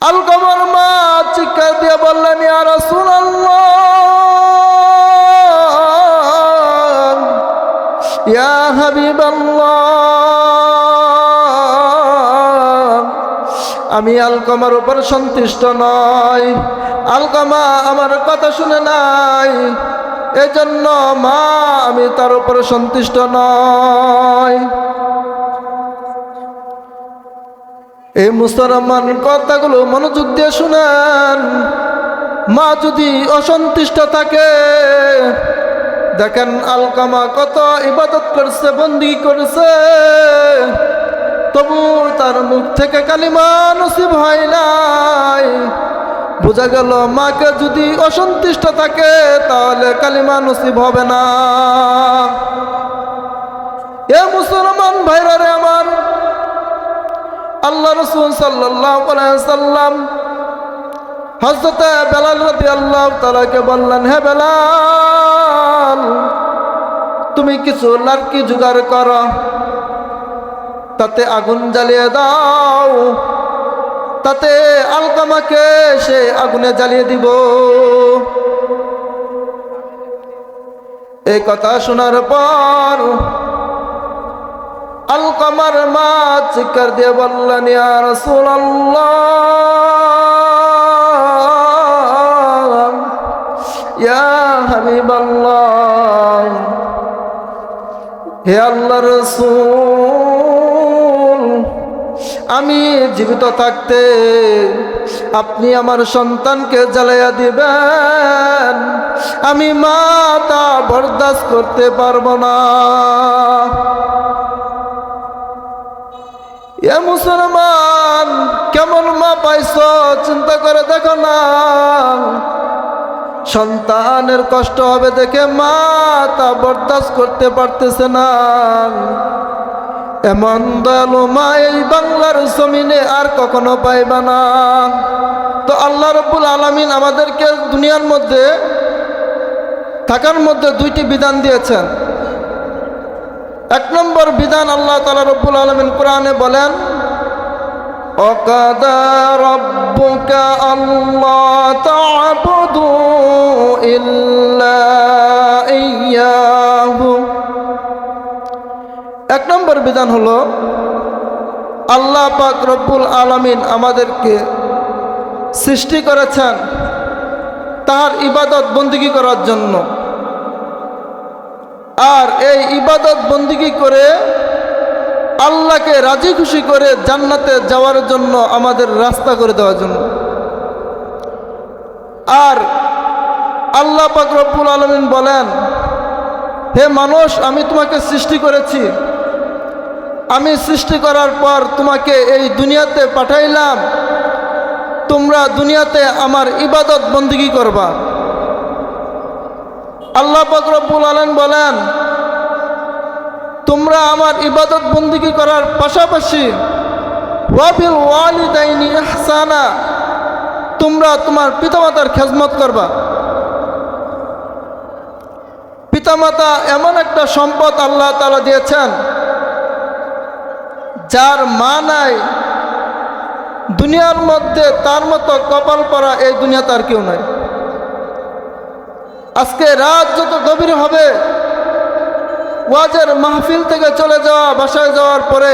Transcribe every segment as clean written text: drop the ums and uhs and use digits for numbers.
আলকামার মা চিৎকার দিয়ে বললেন, ইয়া রাসূলুল্লাহ, ইয়া হাবিবাল্লাহ, আমি আলকামার উপর সন্তুষ্ট নই। আলকামা আমার কথা শুনে নাই, এজন্য মা আমি তার উপর সন্তুষ্ট নই। এই মুসলমান কথাগুলো মনোযোগ দিয়ে শুনেন। মা যদি অসন্তুষ্ট থাকে, দেখেন আলকামা কত ইবাদত করছে, বন্দী করছে, তবু তার মুখ থেকে কালিমা নসিব হয় নাই। বোঝা গেল মাকে যদি অসন্তুষ্ট থাকে তাহলে কালিমা নসিব হবে না। এ মুসলমান ভাইরা রে আমার, আল্লাহ রাসূল সাল্লাল্লাহু আলাইহি সাল্লাম হযরত বেলাল রাদিয়াল্লাহু তাআলাকে বললেন, হে বেলাল, তুমি কিছু লার্কি জোগাড় করো, তাতে আগুন জ্বালিয়ে দাও, তাতে আলকামাকে সে আগুনে জ্বালিয়ে দিব। এই কথা শোনার পর আলকামার মা চিৎকার দিয়ে বললেন, ইয়া রাসূলুল্লাহ, ইয়া হাবিবাল্লাহ, হে আল্লাহর রাসূল, আমি জীবিত থাকতে আপনি আমার সন্তানকে জ্বালাইয়া দিবেন, আমি মা তা বরদাস্ত করতে পারবো না। এ মুসলমান, কেমন মা পাইছো চিন্তা করে দেখো না। সন্তানের কষ্ট হবে দেখে মা তা বরদাস্ত করতে পারতেছে না। এমন দয়ালু মা এই বাংলার জমিনে আর কখনো পাইবা না। তো আল্লাহ রাব্বুল আলামিন আমাদেরকে দুনিয়ার মধ্যে থাকার মধ্যে দুইটি বিধান দিয়েছেন। এক নম্বর বিধান, আল্লাহ তাআলা রাব্বুল আলামিন কোরআনে বলেন, ওয়াকাদা রাব্বুকা আল্লা তা'বুদু ইল্লা ইয়্যাহু। এক নম্বর বিধান হলো আল্লাহ পাক রব্বুল আলামিন আমাদেরকে সৃষ্টি করেছেন তার ইবাদত বন্দিগি করার জন্য, আর এই ইবাদত বন্দিগি করে আল্লাহকে রাজি খুশি করে জান্নাতে যাওয়ার জন্য আমাদের রাস্তা করে দেওয়ার জন্য। আর আল্লাহ পাক রব্বুল আলামিন বলেন, হে মানুষ, আমি তোমাকে সৃষ্টি করেছি, আমি সৃষ্টি করার পর তোমাকে এই দুনিয়াতে পাঠাইলাম, তোমরা দুনিয়াতে আমার ইবাদত বন্দিগি করবা। আল্লাহ পাক রব্বুল আলামিন বলেন, তোমরা আমার ইবাদত বন্দিগি করার পাশাপাশি ওয়াবিল ওয়ালিদাইনি ইহসানা, তোমরা তোমার পিতামাতার খেদমত করবা। পিতামাতা এমন একটা সম্পদ আল্লাহ তাআলা দিয়েছেন, যার মা নাই দুনিয়ার মধ্যে, তার মতো কপাল পরা এই দুনিয়াতে আর কেউ নাই। আজকে রাত যত গভীর হবে, ওয়াজের মাহফিল থেকে চলে যাওয়া, বাসায় যাওয়ার পরে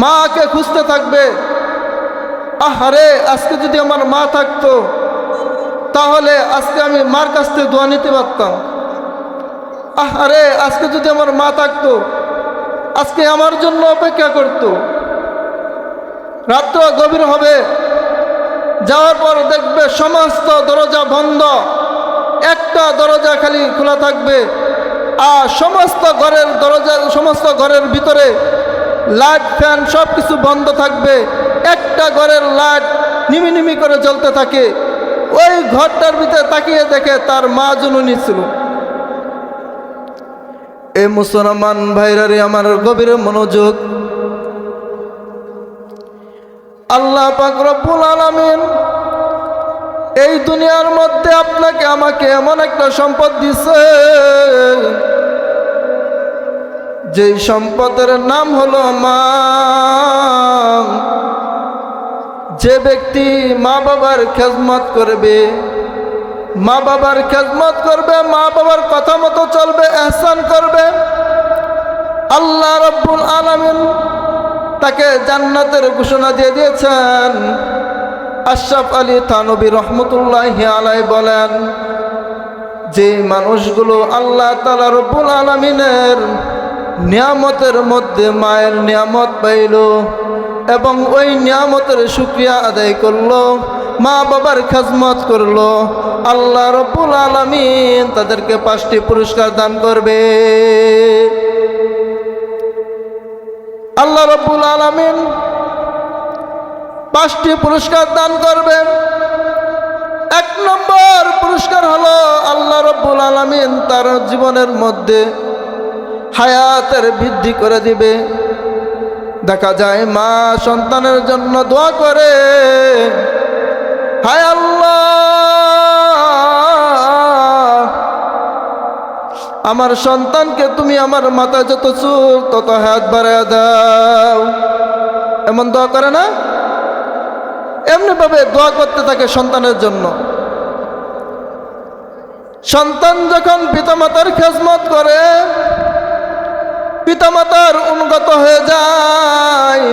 মাকে খুঁজতে থাকবে। আহারে, আজকে যদি আমার মা থাকতো তাহলে আজকে আমি মার কাছ থেকে দোয়া নিতে পারতাম। আহারে, আজকে যদি আমার মা থাকতো আজকে আমার জন্য অপেক্ষা করত। রাত্র গভীর হবে, যাওয়ার পর দেখবে সমস্ত দরজা বন্ধ, একটা দরজা খালি খোলা থাকবে, আর সমস্ত ঘরের ভিতরে লাইট ফ্যান সব কিছু বন্ধ থাকবে, একটা ঘরের লাইট নিমি নিমি করে জ্বলতে থাকে। ওই ঘরটার ভিতরে তাকিয়ে দেখে তার মা জননী ছিল। এই মুসলমান ভাইরারে আমার গভীর মনোযোগ, আল্লাহ পাক রব্বুল আলামিন এই দুনিয়ার মধ্যে আপনাকে আমাকে এমন একটা সম্পদ দিছে, যেই সম্পদের নাম হলো মা। যে ব্যক্তি মা বাবার খেদমত করবে, মা বাবার খেদমত করবে, মা বাবার কথা মতো চলবে, ইহসান করবে, আল্লাহ রাব্বুল আলামিন তাকে জান্নাতের ঘোষণা দিয়ে দিয়েছেন। আশরাফ আলী থানভী রহমতুল্লাহি আলাইহি বলেন, যে মানুষগুলো আল্লাহ তাআলা রব্বুল আলামিনের নিয়ামতের মধ্যে মায়ের নিয়ামত পাইল এবং ওই নিয়ামতের শুকরিয়া আদায় করলো, মা বাবার খেদমত করলো, আল্লাহ রব্বুল আলামিন তাদেরকে 5টি পুরস্কার দান করবে। আল্লাহ রব্বুল আলামিন 5টি পুরস্কার দান করবেন। 1 নম্বর পুরস্কার হলো আল্লাহ রব্বুল আলামিন তার জীবনের মধ্যে হায়াতের বৃদ্ধি করে দিবে। দেখা যায় মা সন্তানের জন্য দোয়া করে, হায় আল্লাহ আমার সন্তানকে তুমি আমার মাথায় যত চুল তত হায়াত বাড়ায় দাও। এমন দোয়া করে না? এমনিভাবে দোয়া করতে থাকে সন্তানের জন্য। সন্তান যখন পিতামাতার খেদমত করে, পিতামাতার অনুগত হয়ে যায়,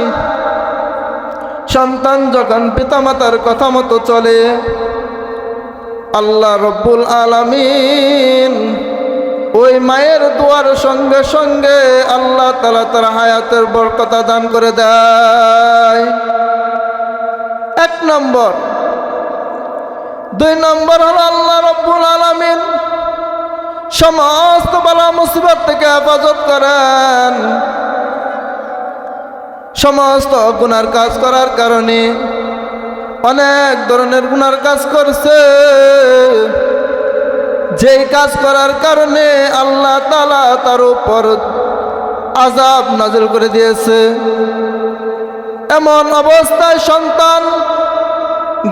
সন্তান যখন পিতামাতার কথা মতো চলে, আল্লাহ রব্বুল আলামিন ওই মায়ের দোয়ার সঙ্গে সঙ্গে আল্লাহ তাআলা তার হায়াতের বরকত দান করে দেয়। 1 নম্বর। 2 নম্বর হলো আল্লাহ রব্বুল আলামিন সমস্ত বালা মুসিবত থেকে হেফাজত করেন। সমস্ত গুনার কাজ করার কারণে অনেক ধরনের গুনার কাজ করছে, যেই কাজ করার কারণে আল্লাহ তাআলা তার উপর আযাব নাযিল করে দিয়েছে। এমন অবস্থায় সন্তান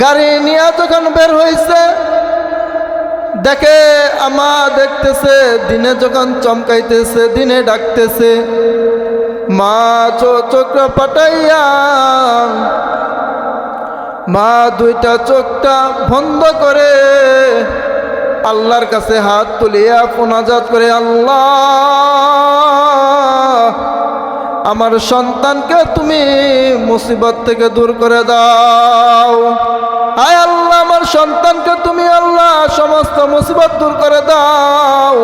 গাড়ি নিয়ে যখন বের হয়েছে, দেখে আমা দেখতেছে, দিনে যখন চমকাইতেছে, দিনে ডাকতেছে, মা চোখ পাঠাইয়া মা 2টা চোখটা বন্ধ করে আল্লাহর কাছে হাত তুলিয়া মুনাজাত করে, আল্লাহ আমার সন্তানকে তুমি মুসিবত থেকে দূর করে দাও। আয় আল্লাহ আমার সন্তানকে তুমি আল্লাহ সমস্ত মুসিবত দূর করে দাও।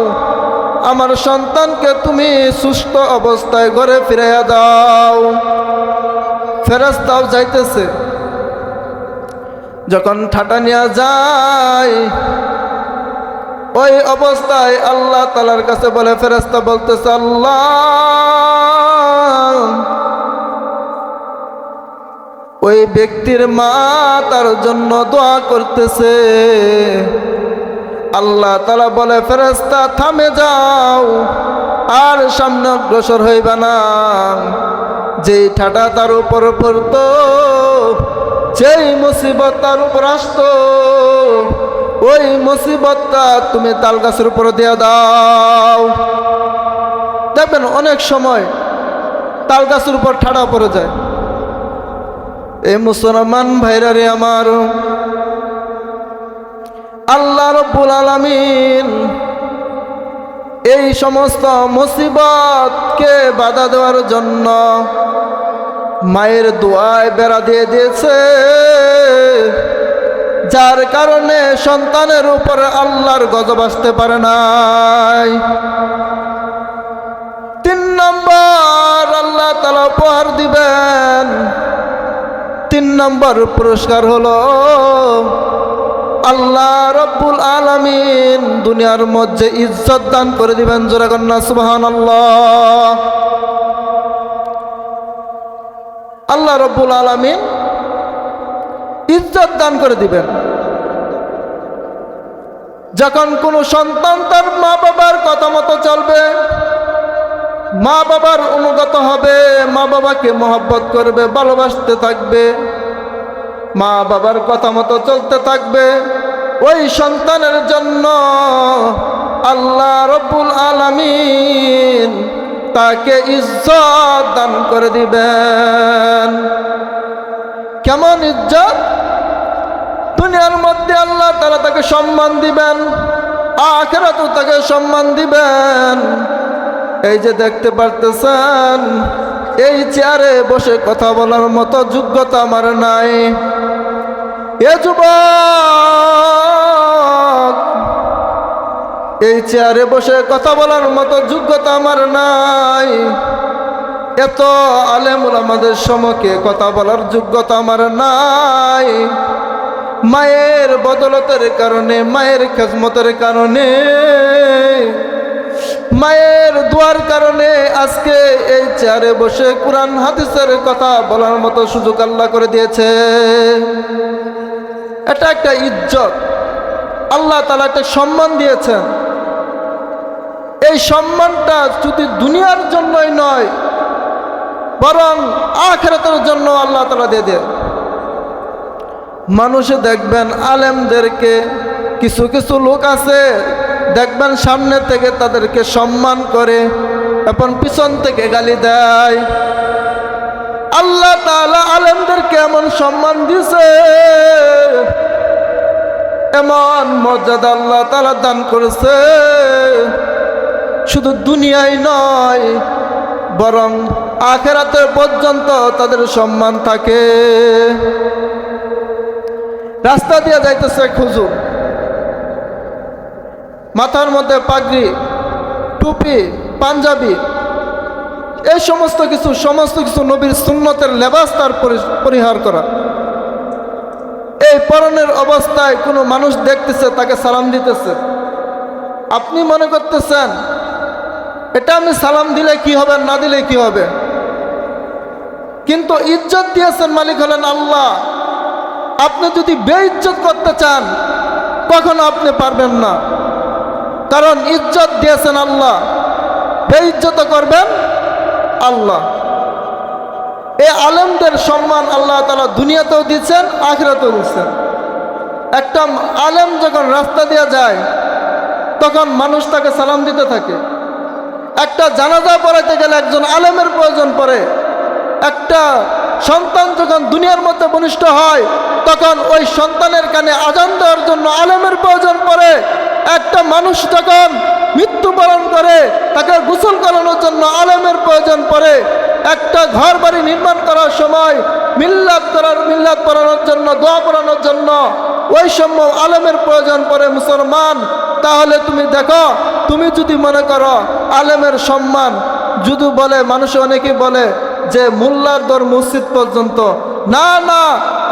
আমার সন্তানকে তুমি সুস্থ অবস্থায় ঘরে ফিরাইয়া দাও। ফেরেশতাও যাইতেছে, যখন ঠাটা নিয়ে যায় ওই অবস্থায় আল্লাহ তাআলার কাছে বলে, ফেরেশতা বলতেছে, আল্লাহ ওই ব্যক্তির মা তার জন্য দোয়া করতেছে। আল্লাহ তাআলা বলে, ফেরেশতা থামে যাও, আর সামনে অগ্রসর হইবা না। যেই ঠাটা তার উপর পড়তো, যেই মুসিবত তার উপর আসতো, ওই মুসিবতটা তুমি তাল গাছের উপর দিয়ে দাও। দেখবেন অনেক সময় তাল গাছের উপর ঠাড়া পড়ে যায়। এই মুসলমান ভাইরা রে আমার, আল্লাহ রব্বুল আলামিন এই সমস্ত মুসিবতকে বাধা দেওয়ার জন্য মায়ের দোয়ায় বেড়া দিয়ে দিয়েছে, যার কারণে সন্তানের উপরে আল্লাহর গজব আসতে পারে নাই। 3 নম্বর আল্লাহ তাআলা উপহার দিবেন। 3 নম্বর পুরস্কার হলো আল্লাহ রব্বুল আলামিন দুনিয়ার মধ্যে ইজ্জত দান করে দিবেন। জোরে কন্যা সুবহানাল্লাহ। আল্লাহ রব্বুল আলামিন ইজ্জত দান করে দিবেন। যখন কোনো সন্তান তার মা বাবার কথা মতো চলবে, মা বাবার অনুগত হবে, মা বাবাকে মহব্বত করবে, ভালোবাসতে থাকবে, মা বাবার কথা মতো চলতে থাকবে, ওই সন্তানের জন্য আল্লাহ রব্বুল আলামিন তাকে ইজ্জত দান করে দিবেন। কেমন ইজ্জত? দুনিয়ার মধ্যে আল্লাহ তাআলা তাকে সম্মান দিবেন, আখিরাতেও তাকে সম্মান দিবেন। এই যে দেখতে পারতেছেন, এই চেয়ারে বসে কথা বলার মতো যোগ্যতা আমার নাই। এ যুবক, এই চেয়ারে বসে কথা বলার মতো যোগ্যতা আমার নাই। এত আলেম ওলামাদের সম্মুখে কথা বলার যোগ্যতা আমার নাই। মায়ের বদলতের কারণে, মায়ের খেজমতের কারণে, মায়ের দোয়ার কারণে আজকে এই চেয়ারে বসে কুরআন হাদিসের কথা বলার মতো সুযোগ আল্লাহ করে দিয়েছে। এটা একটা ইজ্জত, আল্লাহ তাআলা একটা সম্মান দিয়েছেন। এই সম্মানটা শুধু দুনিয়ার জন্যই নয়, বরং আখিরাতের জন্য আল্লাহ তাআলা দিয়ে দেন। মানুষে দেখবেন আলেমদেরকে, কিছু কিছু লোক আছে দেখবেন সামনে থেকে তাদেরকে সম্মান করে, এখন পিছন থেকে গালি দেয়। আল্লাহ তাআলা আলেমদেরকে এমন সম্মান দিয়েছে, এমন মর্যাদা আল্লাহ তাআলা দান করেছে, শুধু দুনিয়ায় নয় বরং আখিরাতে পর্যন্ত তাদের সম্মান থাকে। রাস্তা দিয়ে যাইতেছে হুজুর, মাথার মধ্যে পাগড়ি, টুপি, পাঞ্জাবি, এই সমস্ত কিছু নবীর সুন্নতের লেবাস তার পরিহার করা। এই পরনের অবস্থায় কোনো মানুষ দেখতেছে, তাকে সালাম দিতেছে। আপনি মনে করতেছেন এটা আমি সালাম দিলে কি হবে, না দিলে কি হবে, কিন্তু ইজ্জত দিয়েছেন মালিক হলেন আল্লাহ। আপনি যদি বেইজ্জত করতে চান কখনো আপনি পারবেন না, কারণ ইজ্জত দিয়েছেন আল্লাহ, বেইজ্জত করবেন আল্লাহ। এই আলেমদের সম্মান আল্লাহ তাআলা দুনিয়াতেও দিচ্ছেন, আখিরাতেও দিচ্ছেন। একটা আলেম যখন রাস্তা দিয়ে যায় তখন মানুষ তাকে সালাম দিতে থাকে। একটা জানাজা পড়াইতে গেলে একজন আলেমের প্রয়োজন পড়ে। একটা সন্তান যখন দুনিয়ার মধ্যে বনিষ্ঠ হয় তখন ওই সন্তানের কানে আজান দেওয়ার জন্য আলেমের প্রয়োজন পড়ে। একটা মানুষ যখন মৃত্যুবরণ করে তাকে গোসল করানোর জন্য আলেমের প্রয়োজন পড়ে। একটা ঘর বাড়ি নির্মাণ করার সময় মিল্লাত পড়ানোর জন্য, দোয়া পড়ানোর জন্য ওই সময় আলেমের প্রয়োজন পড়ে। মুসলমান, তাহলে তুমি দেখো, তুমি যদি মনে করো আলেমের সম্মান যদি বলে, মানুষ অনেকেই বলে যে মোল্লার দর মসজিদ পর্যন্ত, না না,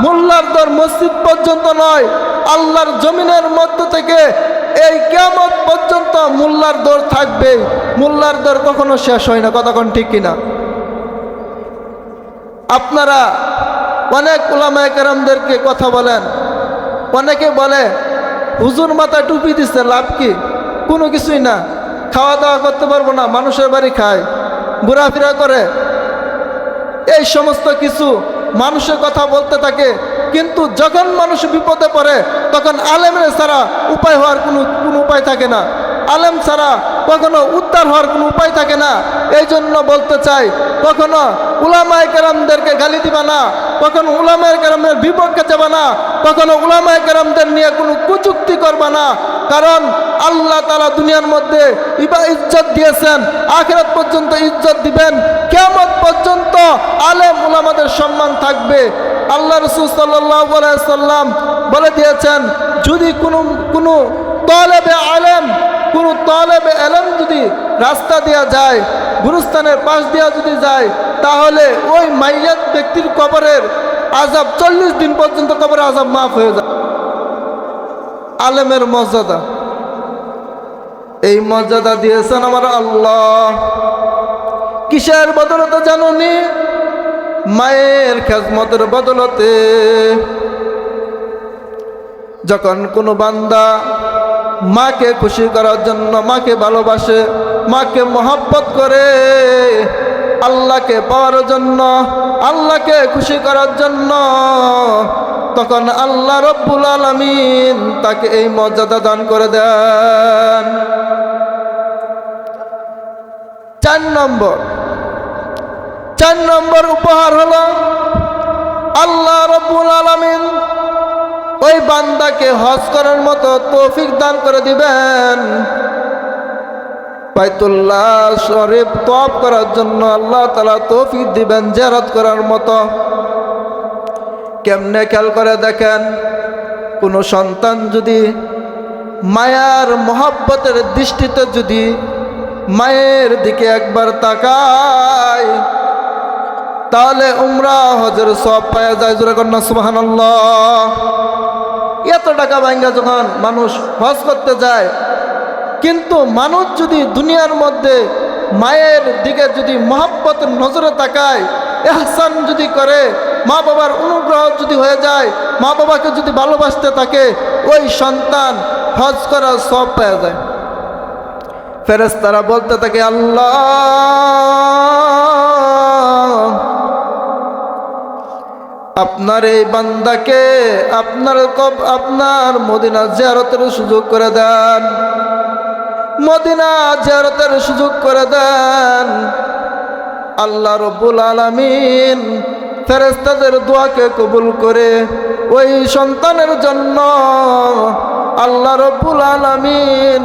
মোল্লার দর মসজিদ পর্যন্ত নয়, আল্লাহর জমিনের মধ্য থেকে এই কিয়ামত পর্যন্ত মোল্লার দর থাকবে। মোল্লার দর কখনো শেষ হয় না, কতক্ষণ ঠিক কিনা? আপনারা অনেক উলামায়ে কেরামদেরকে কথা বলেন, অনেকে বলে হুজুর মাথায় টুপি দিচ্ছে, লাভ কি? কোনো কিছুই না, খাওয়া দাওয়া করতে পারবো না, মানুষের বাড়ি খায়, ঘোরাফেরা করে, এই সমস্ত কিছু মানুষের কথা বলতে থাকে। কিন্তু যখন মানুষ বিপদে পড়ে তখন আলেমের ছাড়া উপায় হওয়ার কোনো উপায় থাকে না, আলেম ছাড়া কখনো উদ্ধার হওয়ার কোনো উপায় থাকে না। এই জন্য বলতে চাই, কখনো উলামায়ে কেরামদেরকে গালি দিবা না, কখনো উলামায়ে কেরামের বিপক্ষে যাবা না, কখনো উলামায়ে কেরামদের নিয়ে কোনো কুযুক্তি করবা না। কারণ আল্লাহ তাআলা দুনিয়ার মধ্যে ইজ্জত দিয়েছেন, আখিরাত পর্যন্ত ইজ্জত দিবেন, কিয়ামত পর্যন্ত আলেম উলামাদের সম্মান থাকবে। আল্লাহ রাসূল সাল্লাল্লাহু আলাইহি সাল্লাম বলে দিয়েছেন, যদি কোনো তালেবে ইলম যদি রাস্তা দেওয়া যায়, গুরুস্থানের পাশ দেওয়া যদি যায়, তাহলে ওই মাইয়াত ব্যক্তির কবরের আযাব 40 দিন পর্যন্ত কবরের আযাব মাফ হয়ে যায়। আলেমের মর্যাদা, এই মর্যাদা দিয়েছেন আমার আল্লাহ। কিসের বদলতে জানুনি? মায়ের খেজমতের বদলতে। যখন কোনো বান্দা মাকে খুশি করার জন্য, মাকে ভালোবাসে, মাকে মহব্বত করে, আল্লাহকে পাওয়ার জন্য, আল্লাহকে খুশি করার জন্য, তখন আল্লাহ রব্বুল আলামিন তাকে এই মর্যাদা দান করে দেন। 4 নম্বর উপহার হলো আল্লাহ রাব্বুল আলামিন ওই বান্দাকে হজ করার মতো তৌফিক দান করে দিবেন। বাইতুল্লাহ শরীফ তওয়াফ করার জন্য আল্লাহ তাআলা তৌফিক দিবেন, জিয়ারত করার মতো। কেমনে খেয়াল করে দেখেন, কোনো সন্তান যদি মায়ার মহব্বতের দৃষ্টিতে যদি মায়ের দিকে একবার তাকায়, তাহলে উমরা হজের সওয়াব পাওয়া যায়। জোরে কন্যা সুবহানাল্লাহ। এত টাকা ভাঙ্গা যখন মানুষ হজ করতে যায়, কিন্তু মানুষ যদি দুনিয়ার মধ্যে মায়ের দিকে যদি মহব্বতের নজরে তাকায়, ইহসান যদি করে, মা বাবার অনুগ্রহ যদি হয়ে যায়, মা বাবাকে যদি ভালোবাসতে থাকে, ওই সন্তান হজ করার সওয়াব পাওয়া যায়। ফেরেশতারা বলতে থাকে, আল্লাহ আপনার এই বান্দাকে আপনার মদিনা জিয়ারতের সুযোগ করে দেন, মদিনা জিয়ারতের সুযোগ করে দেন। আল্লাহ রাব্বুল আলামিন ফেরেশতাদের দোয়াকে কবুল করে ওই সন্তানের জন্য আল্লাহ রাব্বুল আলামিন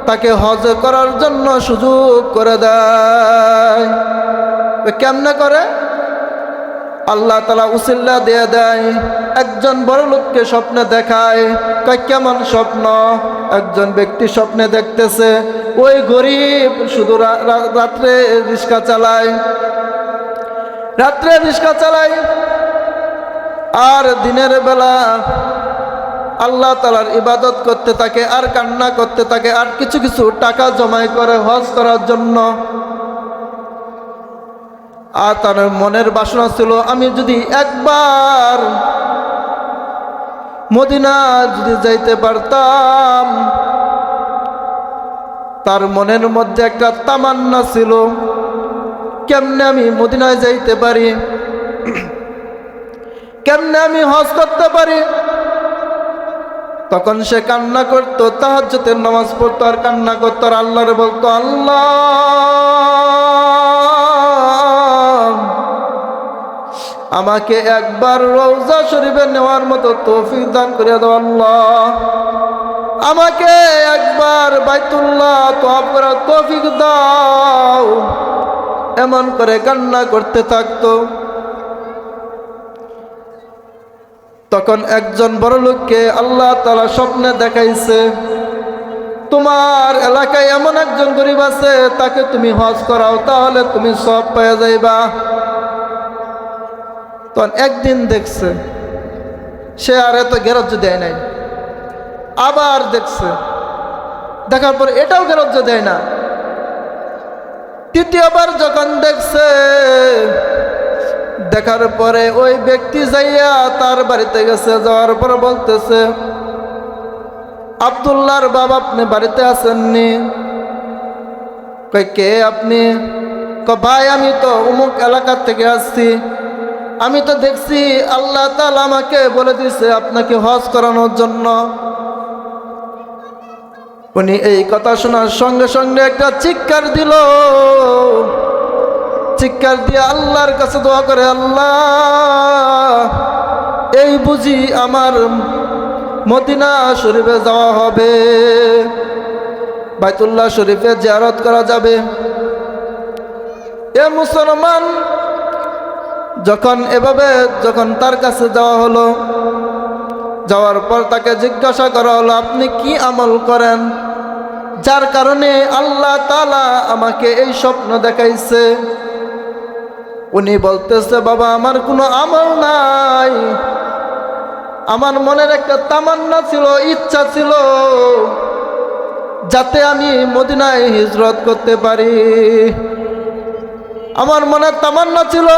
তাকে হজ করার জন্য সুযোগ করে দেয়। কেমনে করে? আল্লাহ তাআলা উসিলা দিয়ে দেয়। একজন বড় লোককে স্বপ্নে দেখায়। কয় কেমন স্বপ্ন? একজন ব্যক্তি স্বপ্নে দেখতেছে ওই গরিব শুধু রাত্রে রিক্সা চালায়, আর দিনের বেলা আল্লাহ তাআলার ইবাদত করতে থাকে আর কান্না করতে থাকে, আর কিছু কিছু টাকা জমাই করে হজ করার জন্য। আর তার মনের বাসনা ছিল, আমি যদি একবার মদিনা যদি যাইতে পারতাম। তার মনের মধ্যে একটা তামান্না ছিল, কেমনে আমি মদিনায় যাইতে পারি, কেমনে আমি হজ করতে পারি। তখন সে কান্না করতো, তাহাজ্জুদের নামাজ পড়তো আর কান্না করতো, আর আল্লাহরে বলতো, আল্লাহ আমাকে একবার রওজা শরীফে নেওয়ার মতো তৌফিক দান করে দাও। আল্লাহ আমাকে একবার বাইতুল্লাহ তওয়াফ করার তৌফিক দাও। এমন করে কান্না করতে থাকতো। তখন একজন বড় লোককে আল্লাহ তাআলা স্বপ্নে দেখাইছে, তোমার এলাকায় এমন একজন গরিব আছে, তাকে তুমি হজ করাও, তাহলে তুমি সওয়াব পেয়ে যাইবা। তখন একদিন দেখছে, সে আর এত গ্রাহ্য দেয় নাই। আবার দেখছে, দেখার পর এটাও গ্রাহ্য দেয় না। তৃতীয়বার যখন দেখছে, দেখার পরে ওই ব্যক্তি যাইয়া তার বাড়িতে গেছে। যাওয়ার পর বলতেছে, আব্দুল্লাহর বাবা আপনি বাড়িতে আসেননি? কয় কে আপনি? কয় ভাই আমি তো অমুক এলাকার থেকে আসছি, আমি তো দেখছি আল্লাহ তাআলা আমাকে বলে দিয়েছে আপনাকে হজ করানোর জন্য। উনি এই কথা শোনার সঙ্গে সঙ্গে একটা চিৎকার দিল, চিৎকার দিয়ে আল্লাহর কাছে দোয়া করে, আল্লাহ এই বুঝি আমার মদিনা শরীফে যাওয়া হবে, বাইতুল্লাহ শরীফে জিয়ারত করা যাবে। এ মুসলমান, যখন তার কাছে যাওয়া হলো, যাওয়ার পর তাকে জিজ্ঞাসা করা হলো, আপনি কি আমল করেন যার কারণে আল্লাহ তাআলা আমাকে এই স্বপ্ন দেখাইছে? উনি বলতেছে, বাবা আমার কোনো আমল নাই, আমার মনের একটা তামান্না ছিল, ইচ্ছা ছিল, যাতে আমি মদিনায় হিজরত করতে পারি। আমার মনের তামান্না ছিল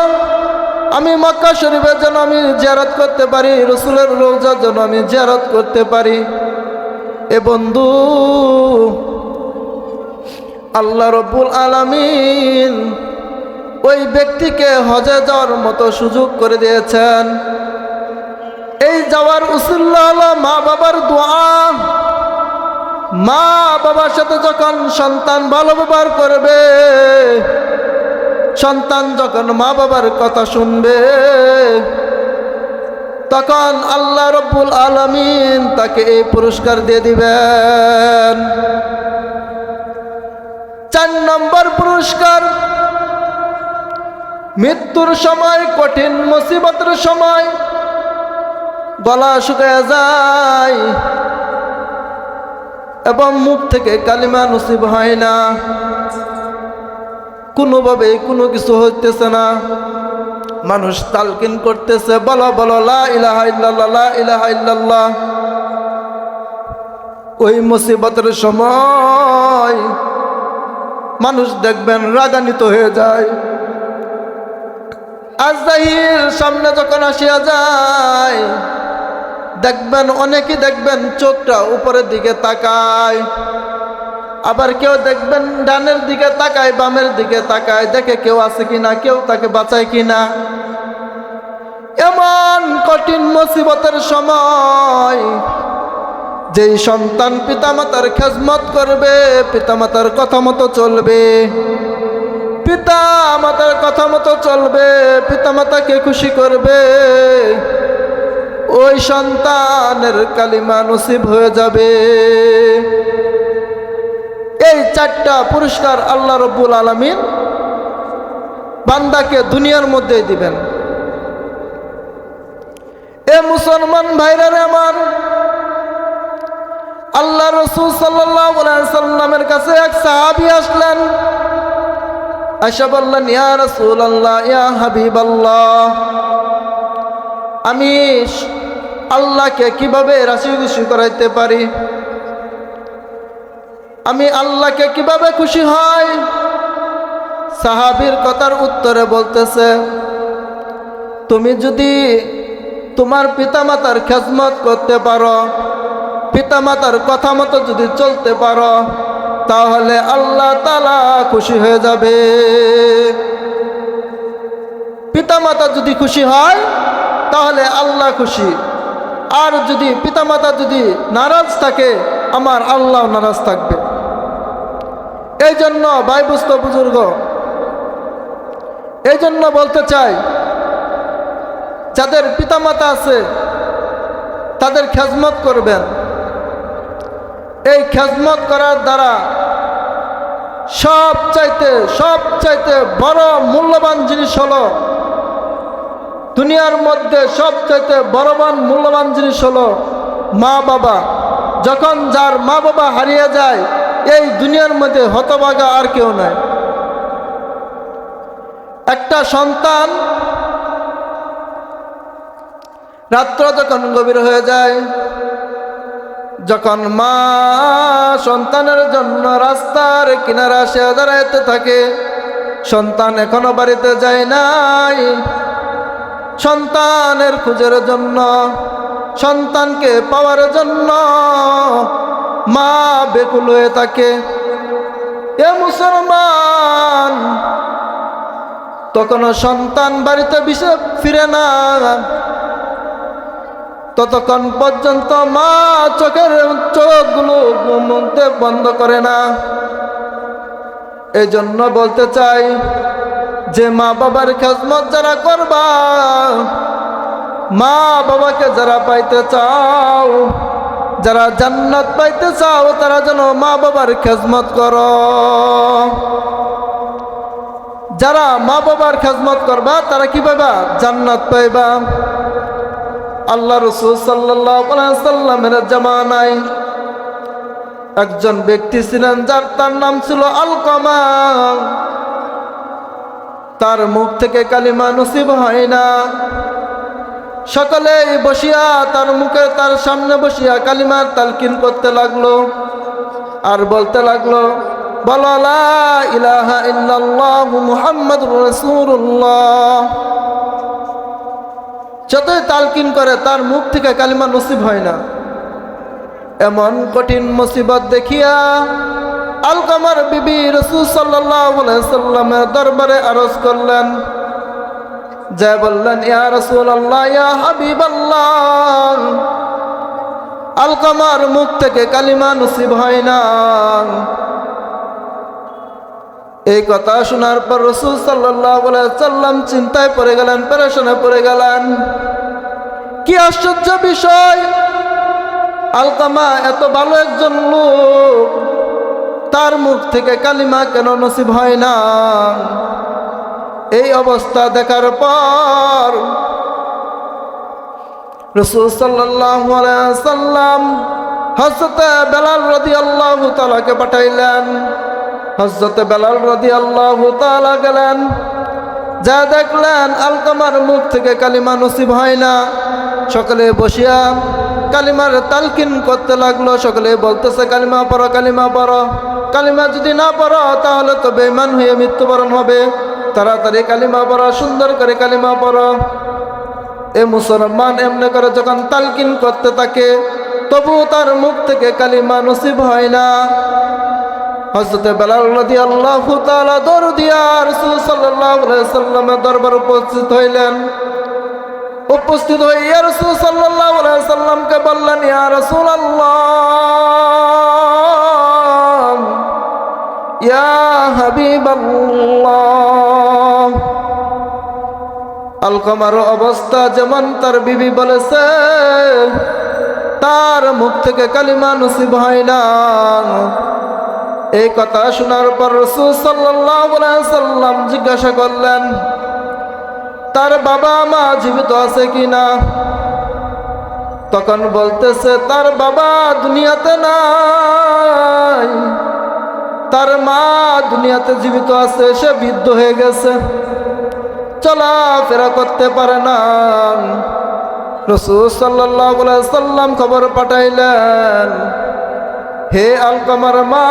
আমি মক্কা শরীফের যেন আমি জিয়ারত করতে পারি, রাসূলের রওজার যেন আমি জিয়ারত করতে পারি। এ বন্ধু, আল্লাহ রাব্বুল আলামিন ওই ব্যক্তিকে হজে যাওয়ার মতো সুযোগ করে দিয়েছেন। এই যাওয়ার উসিলা হলো মা বাবার দোয়া। মা বাবার সাথে যখন সন্তান ভালো ব্যবহার করবে, সন্তান যখন মা বাবার কথা শুনবে, তখন আল্লাহ রব্বুল আলামিন তাকে এই পুরস্কার দিয়ে দিবেন। 4 নম্বর পুরস্কার, মৃত্যুর সময়, কঠিন মুসিবতের সময় গলা শুকিয়ে যায় এবং মুখ থেকে কালিমা নসিব হয় না, কোনোভাবে কোনো কিছু হইতেছে না, মানুষ তালকিন করতেছে, বলো বলো লা ইলাহা ইল্লাল্লাহ, লা ইলাহা ইল্লাল্লাহ। ওই মুসিবতের সময় মানুষ দেখবেন রাগান্বিত হয়ে যায়। আজরাইল সামনে যখন আসিয়া যায়, দেখবেন অনেকেই দেখবেন চোখটা উপরের দিকে তাকায়, আবার কেউ দেখবেন ডানের দিকে তাকায়, বামের দিকে তাকায়, দেখে কেউ আছে কিনা, কেউ তাকে বাঁচায় কিনা। এমন কঠিন মুসিবতের সময় যেই সন্তান পিতামাতার খেজমত করবে, পিতামাতার কথা মতো চলবে, পিতামাতার কথা মতো চলবে, পিতামাতাকে খুশি করবে, ওই সন্তানের কালিমা নসিব হয়ে যাবে। এই 4টা পুরস্কার আল্লাহ রব্বুল আলামিন বান্দাকে দুনিয়ার মধ্যে দিবেন। এ মুসলমান ভাইরা আমার, আল্লাহ রাসূল সাল্লাল্লাহু আলাইহি সাল্লামের কাছে এক সাহাবী আসলেন, আয়েশা বললেন, ইয়া রাসূলুল্লাহ, ইয়া হাবিবাল্লাহ, আমি আল্লাহকে কিভাবে রাজি খুশি করাইতে পারি, আমি আল্লাহকে কিভাবে খুশি হই? সাহাবীর কথার উত্তরে বলতেছে, তুমি যদি তোমার পিতামাতার খেজমত করতে পারো, পিতামাতার কথা মতো যদি চলতে পারো, তাহলে আল্লাহ তাআলা খুশি হয়ে যাবে। পিতামাতা যদি খুশি হয় তাহলে আল্লাহ খুশি, আর যদি পিতামাতা যদি নারাজ থাকে, আমার আল্লাহ নারাজ থাকবে। এই জন্য ভাই বুজুর্গ, এই জন্য বলতে চাই, যাদের পিতামাতা আছে তাদের খেজমত করবেন। এই খেজমত করার দ্বারা সবচাইতে বড় মূল্যবান জিনিস হলো, দুনিয়ার মধ্যে সবচাইতে মূল্যবান জিনিস হলো মা বাবা। যখন যার মা বাবা হারিয়ে যায়, এই দুনিয়ার মধ্যে হতভাগা আর কেউ নাই। একটা সন্তান রাত্র যখন গভীর হয়ে যায়, যখন মা সন্তানের জন্য রাস্তার কিনারা এসে দাঁড়াইতে থাকে, সন্তান এখনো বাড়িতে যায় নাই, সন্তানের খোঁজের জন্য, সন্তানকে পাওয়ার জন্য মা বেকুল হয়ে থাকে। এ মুসলমান, তখন সন্তান বাড়িতে ফিরে না, ততক্ষণ পর্যন্ত মা চোখগুলো ঘুমতে বন্ধ করে না। এই জন্য বলতে চাই যে মা বাবার খেজমত যারা করবা, মা বাবাকে যারা পাইতে চাও, যারা জান্নাত পাইতে চাও, তারা যেন মা বাবার খেজমত করো। যারা মা বাবার খেজমত করবা তারা কি পাইবা? জান্নাত পাইবা। আল্লাহ রাসূল সাল্লাল্লাহু আলাইহি সাল্লামের জামানায় একজন ব্যক্তি ছিলেন, যার তার নাম ছিল আলকামা। তার মুখ থেকে কালিমা নসিব হয় না। সকলে বসিয়া তার সামনে বসিয়া কালিমার তালকিন করতে লাগলো আর বলতে লাগলো, বলো লা ইলাহা ইল্লাল্লাহু মুহাম্মাদুর রাসূলুল্লাহ। যতই তালকিন করে তার মুখ থেকে কালিমা নসিব হয় না। এমন কঠিন মুসিবত দেখিয়া আলকামার বিবি রাসূল সাল্লাল্লাহু আলাইহি সাল্লামের দরবারে আরজ করলেন, যা বললেন, ইয়া রাসূলুল্লাহ, ইয়া হাবিবাল্লাহ, আলকামার মুখ থেকে কালিমা নসিব হয় না। এই কথা শোনার পর রাসূল সাল্লাল্লাহু আলাইহি সাল্লাম চিন্তায় পড়ে গেলেন, পেরেশানে পড়ে গেলেন। কি আশ্চর্য বিষয়, আলকামা এত ভালো একজন লোক, তার মুখ থেকে কালিমা কেন নসিব হয় না? এই অবস্থা দেখার পর রাসূল সাল্লাল্লাহু আলাইহি ওয়াসাল্লাম হযরত বেলাল রাদিয়াল্লাহু তাআলাকে পাঠাইলেন। হযরত বেলাল রাদিয়াল্লাহু তাআলা গেলেন, যা দেখলেন আলকামার মুখ থেকে কালিমা নসিব হয় না। সকলে বসিয়া কালিমার তালকিন করতে লাগলো। সকলে বলতেছে কালিমা পড়ো, কালিমা পড়ো। কালিমা যদি না পড়ো তাহলে তো বেঈমান হয়ে মৃত্যুবরণ হবে। তাড়াতাড়ি কালিমা পড়ো, সুন্দর করে কালিমা পড়ো। এ মুসলমান এমনি করে যখন তালকিন করতে থাকে, তবু তার মুখ থেকে কালিমা নসিব হয় না। হযরত বেলাল রাদিয়াল্লাহু তাআলা দৌড় দিয়া রাসূল সাল্লাল্লাহু আলাইহি ওয়াসাল্লামের দরবারে উপস্থিত হইলেন। উপস্থিত হইয়া রাসূল সাল্লাল্লাহু আলাইহি ওয়াসাল্লামকে বললেন, ইয়া রাসূলুল্লাহ, ইয়া হাবিবাল্লাহ, আলকামার অবস্থা যেমন তার বিবি বলেছে, তার মুখ থেকে কালিমা নসিব হয় না। এই কথা শোনার পর রাসূল সাল্লাল্লাহু আলাইহি ওয়াসাল্লাম জিজ্ঞাসা করলেন, তার বাবা মা জীবিত আছে কিনা? তখন বলতেছে, তার বাবা দুনিয়াতে নাই, তার মা দুনিয়াতে জীবিত আছে, সে বৃদ্ধ হয়ে গেছে, চলাফেরা করতে পারে না। রাসূল সাল্লাল্লাহু আলাইহি ওয়াসাল্লাম খবর পাঠাইলেন, হে আলকামার মা,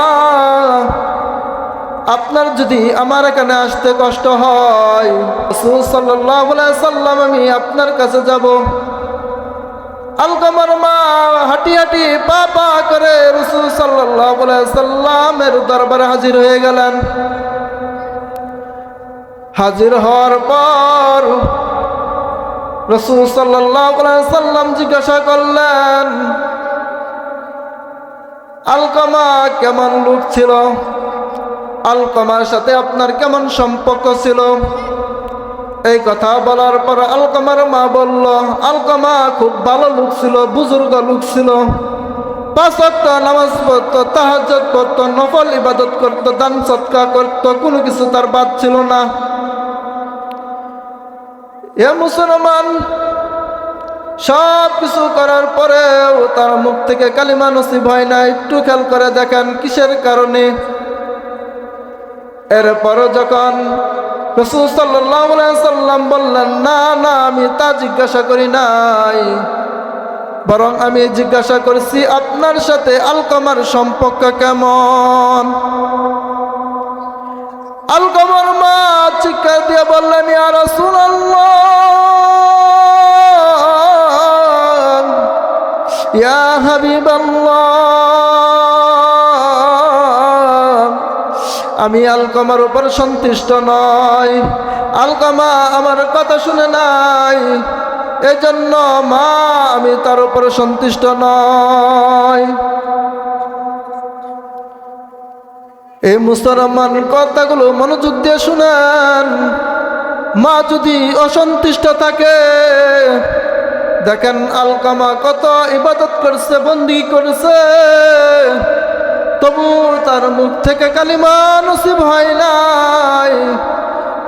আপনার যদি আমার এখানে আসতে কষ্ট হয়, রাসূল সাল্লাল্লাহু আলাইহি ওয়াসাল্লাম আমি আপনার কাছে যাব। আলকামার মা হাঁটি হাঁটি পা পা করে রাসূল সাল্লাল্লাহু আলাইহি ওয়াসাল্লামের দরবারে হাজির হয়ে গেলেন। হাজির হওয়ার পর রাসূল সাল্লাল্লাহু আলাইহি ওয়াসাল্লাম জিজ্ঞাসা করলেন, আলকামা কেমন লোক ছিল? আলকামার সাথে আপনার কেমন সম্পর্ক ছিল? এই কথা বলার পর আলকামার মা বলল, আলকামা খুব ভালো লোক ছিল, বুজুর্গ লোক ছিল, 5 ওয়াক্ত নামাজ পড়তো, তাহাজ্জুদ পড়তো, নফল ইবাদত করতো, দান সদকা করতো, কোনো কিছু তার বাদ ছিল না। এ মুসলমান, সব কিছু করার পরেও তার মুখ থেকে কালিমা নসিব হয় না। একটু খেয়াল করে দেখেন কিসের কারণে। এরপর যখন রাসূল সাল্লাল্লাহু আলাইহি ওয়াসাল্লাম বললেন, না না, আমি তা জিজ্ঞাসা করি নাই, বরং আমি জিজ্ঞাসা করছি আপনার সাথে আলকামার সম্পর্ক কেমন। আলকামার মা চিৎকার দিয়ে বললেন, ইয়া রাসূলুল্লাহ, ইয়া হাবিবাল্লাহ, আমি আলকামার উপর সন্তুষ্ট নই। আলকামা আমার কথা শুনে নাই, এজন্য মা আমি তার উপর সন্তুষ্ট নই। এই মুসলমান কথাগুলো মনোযোগ দিয়ে শুনেন। মা যদি অসন্তুষ্ট থাকে, দেখেন আলকামা কত ইবাদত করছে, বন্দেগী করেছে, তবু তার মুখ থেকে কালিমা নসিব হয় নাই।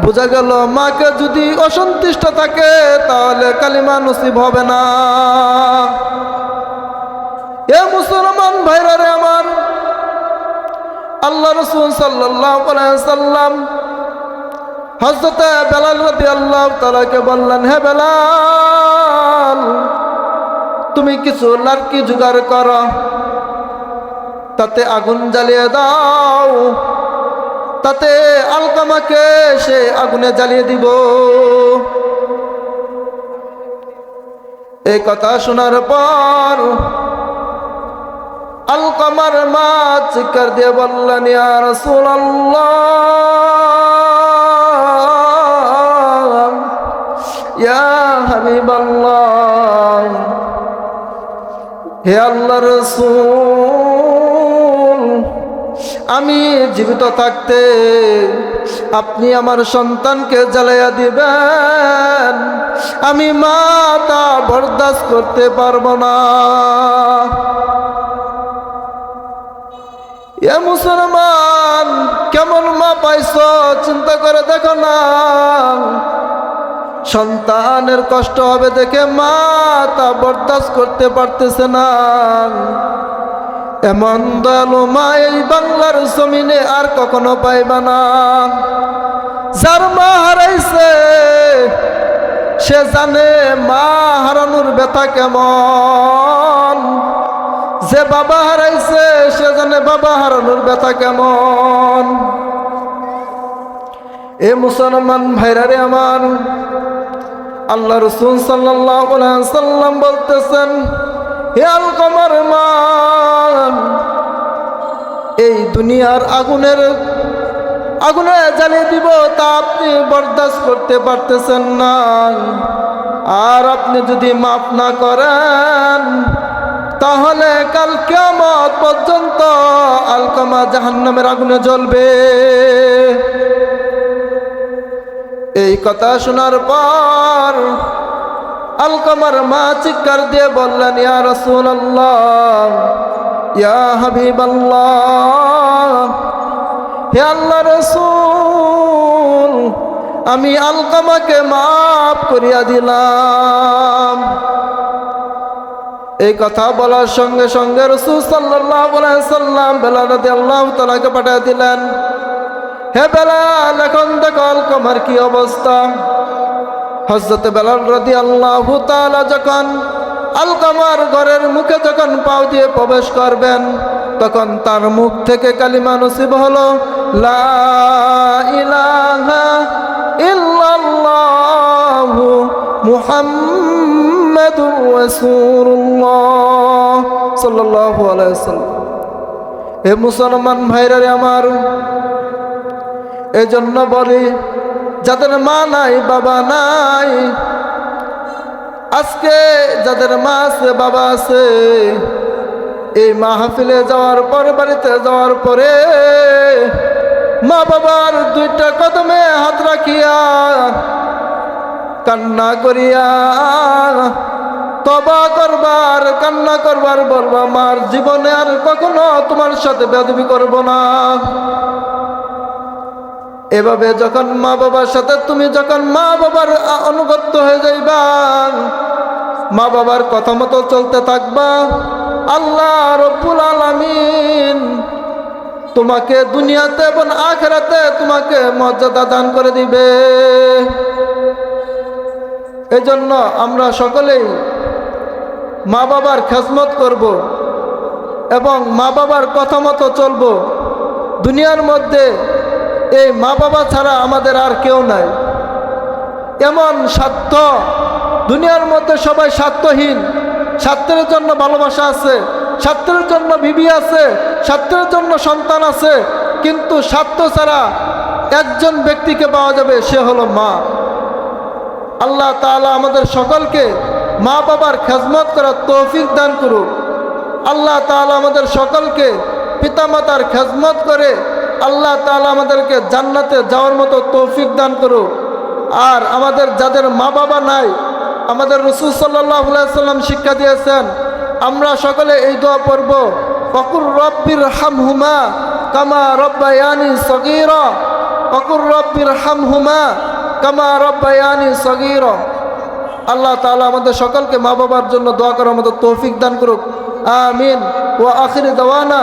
বোঝা গেল মাকে যদি অসন্তুষ্ট থাকে তাহলে কালিমা নসিব হবে না। এ মুসলমান ভাইরা রে আমার, আল্লাহ রাসূল সাল্লাল্লাহু আলাইহি ওয়াসাল্লাম হযরত বেলাল রাদিয়াল্লাহু তাআলাকে বললেন, হে বেলাল, তুমি কিছু লার্কি জোগাড় করো, তাতে আগুন জ্বালিয়ে দাও, তাতে আলকামাকে সে আগুনে জ্বালিয়ে দিব। এই কথা শোনার পর আলকামার মা চিৎকার দিয়ে বললেন, ইয়া রাসূলুল্লাহ, ইয়া হাবিবাল্লাহ, হে আল্লাহর রাসূল, আমি জীবিত থাকতে আপনি আমার সন্তানকে জ্বালাইয়া দিবেন, আমি মা তা বরদাস্ত করতে পারবো না। এ মুসলমান, কেমন মা পাইছো চিন্তা করে দেখো না। সন্তানের কষ্ট হবে দেখে মা তা বরদাস্ত করতে পারতেছে না। এমন দয়ালু মা এই বাংলার জমিনে আর কখনো পাইবা না। যার মা হারাইছে সে জানে মা হারানোর ব্যথা কেমন, যে বাবা হারাইছে সে জানে বাবা হারানোর ব্যথা কেমন। এ মুসলমান ভাইরারে আমার, আল্লাহ রাসূল সাল্লাল্লাহু আলাইহি সাল্লাম বলতেছেন, হে আলকামার মা, এই দুনিয়ার আগুনে জ্বালিয়ে দিব তা আপনি বরদাস্ত করতে পারতেছেন না। আর আপনি যদি মাফ না করেন তাহলে কাল কিয়ামত পর্যন্ত আলকামা জাহান্নামের আগুনে জ্বলবে। এই কথা শোনার পর আলকামার মা চিৎকার দিয়ে বললেন, ইয়া রাসূলুল্লাহ, ইয়া হাবিবাল্লাহ, হে আল্লাহর রাসূল, আমি আলকামাকে মাফ করিয়া দিলাম। এই কথা বলার সঙ্গে সঙ্গে রাসূল সাল্লাল্লাহু আলাইহি সাল্লাম বেলাল রাদিয়াল্লাহু তাআলাকে পাঠিয়ে দিলেন, হে বেলাল, এখন দেখো আলকামার কি অবস্থা। হযরত বেলাল রাদিয়াল্লাহু তাআলা যখন আলকামার ঘরের মুখে যখন পাও দিয়ে প্রবেশ করবেন, তখন তার মুখ থেকে কালিমা নসিব হলো, লা ইলাহা ইল্লাল্লাহু মুহাম্মাদুর রাসূলুল্লাহ সাল্লাল্লাহু আলাইহি ওয়াসাল্লাম। হে মুসলমান ভাইরা আমার, এজন্য বলি, যাদের মা নাই বাবা নাই, আজকে যাদের মা আছে বাবা আছে, এই মাহফিলে যাওয়ার পর, বাড়িতে যাওয়ার পরে মা বাবার দুইটা কদমে হাত রাখিয়া কান্না করিয়া তওবা করবার, কান্না করবার, বলবা, মার জীবনে আর কখনো তোমার সাথে বেয়াদবি করব না। এভাবে যখন মা বাবার সাথে তুমি যখন মা বাবার অনুগত হয়ে যাইবা, মা বাবার কথা মতো চলতে থাকবা, আল্লাহ রব্বুল আলামিন তোমাকে দুনিয়াতে এবং আখিরাতে তোমাকে মর্যাদা দান করে দিবে। এই জন্য আমরা সকলেই মা বাবার খেদমত করব এবং মা বাবার কথা মতো চলব। দুনিয়ার মধ্যে এই মা বাবা ছাড়া আমাদের আর কেউ নাই। এমন স্বার্থ, দুনিয়ার মধ্যে সবাই স্বার্থহীন। স্বার্থের জন্য ভালোবাসা আছে, স্বার্থের জন্য বিবি আছে, স্বার্থের জন্য সন্তান আছে, কিন্তু স্বার্থ ছাড়া একজন ব্যক্তিকে পাওয়া যাবে, সে হলো মা। আল্লাহ তাআলা আমাদের সকলকে মা বাবার খেদমত করার তৌফিক দান করুক। আল্লাহ তাআলা আমাদের সকলকে পিতামাতার খেদমত করে আল্লাহ তাআলা আমাদেরকে জান্নাতে যাওয়ার মতো তৌফিক দান করুক। আর আমাদের যাদের মা বাবা নাই, আমাদের রাসূল সাল্লাল্লাহু আলাইহি সাল্লাম শিক্ষা দিয়েছেন, আমরা সকলে এই দোয়া পড়ব, ওয়াকুর রব্বির হামহুমা কামা রব্বায়ানি সগীরা, ওয়াকুর রব্বির হামহুমা কামা রব্বায়ানি সগীরা। আল্লাহ তাআলা আমাদের সকলকে মা বাবার জন্য দোয়া করার মতো তৌফিক দান করুক। আমিন। ওয়া আখির দাওয়ানা।